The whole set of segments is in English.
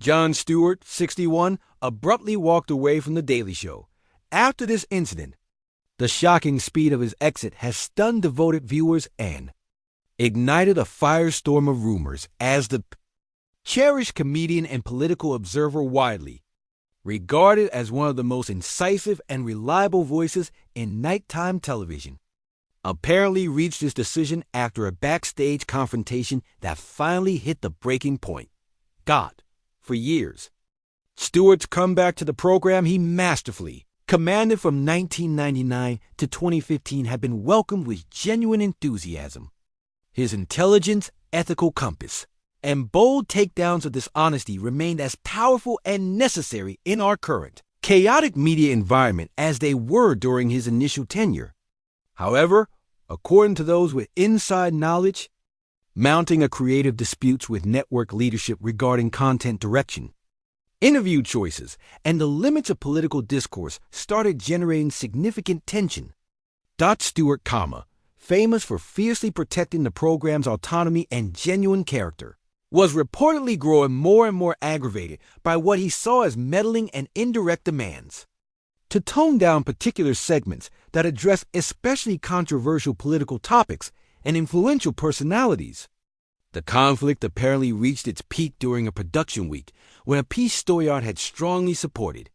Jon Stewart, 61, abruptly walked away from The Daily Show. After this incident, the shocking speed of his exit has stunned devoted viewers and ignited a firestorm of rumors as the cherished comedian and political observer widely regarded as one of the most incisive and reliable voices in nighttime television, apparently reached his decision after a backstage confrontation that finally hit the breaking point. For years, Stewart's comeback to the program he masterfully commanded from 1999 to 2015 had been welcomed with genuine enthusiasm. His intelligence, ethical compass, and bold takedowns of dishonesty remained as powerful and necessary in our current, chaotic media environment as they were during his initial tenure. However, according to those with inside knowledge, mounting a creative disputes with network leadership regarding content direction, interview choices, and the limits of political discourse started generating significant tension. Stewart, famous for fiercely protecting the program's autonomy and genuine character, was reportedly growing more and more aggravated by what he saw as meddling and indirect demands to tone down particular segments that address especially controversial political topics and influential personalities. The conflict apparently reached its peak during a production week when a piece Stewart had strongly supported,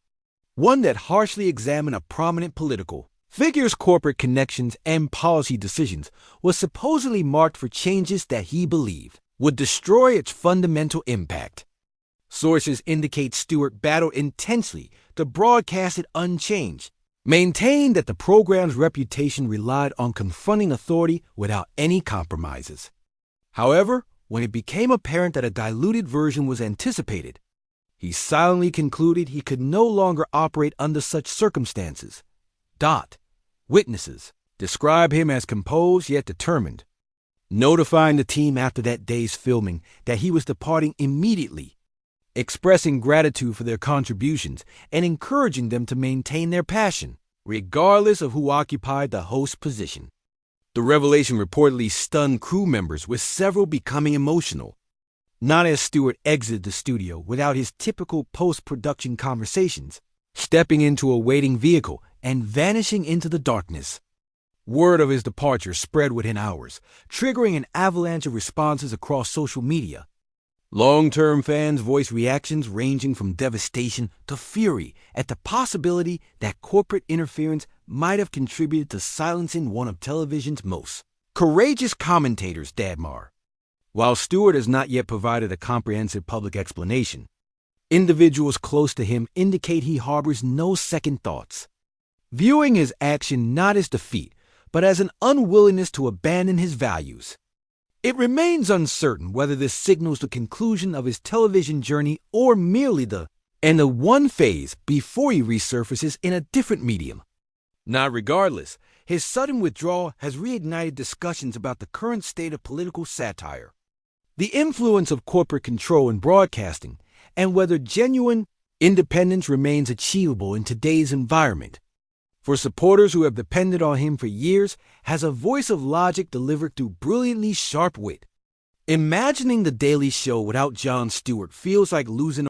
one that harshly examined a prominent political figure's corporate connections and policy decisions, was supposedly marked for changes that he believed would destroy its fundamental impact. Sources indicate Stewart battled intensely to broadcast it unchanged, maintained that the program's reputation relied on confronting authority without any compromises. However, when it became apparent that a diluted version was anticipated, he silently concluded he could no longer operate under such circumstances. Witnesses describe him as composed yet determined, notifying the team after that day's filming that he was departing immediately, expressing gratitude for their contributions and encouraging them to maintain their passion, regardless of who occupied the host position. The revelation reportedly stunned crew members, with several becoming emotional, not as Stewart exited the studio without his typical post-production conversations, stepping into a waiting vehicle and vanishing into the darkness. Word of his departure spread within hours, triggering an avalanche of responses across social media. Long-term fans voiced reactions ranging from devastation to fury at the possibility that corporate interference might have contributed to silencing one of television's most courageous commentators, Dadmar. While Stewart has not yet provided a comprehensive public explanation, individuals close to him indicate he harbors no second thoughts, viewing his action not as defeat, but as an unwillingness to abandon his values. It remains uncertain whether this signals the conclusion of his television journey or merely the end of one phase before he resurfaces in a different medium. Regardless, his sudden withdrawal has reignited discussions about the current state of political satire, the influence of corporate control in broadcasting, and whether genuine independence remains achievable in today's environment. For supporters who have depended on him for years, has a voice of logic delivered through brilliantly sharp wit. Imagining The Daily Show without Jon Stewart feels like losing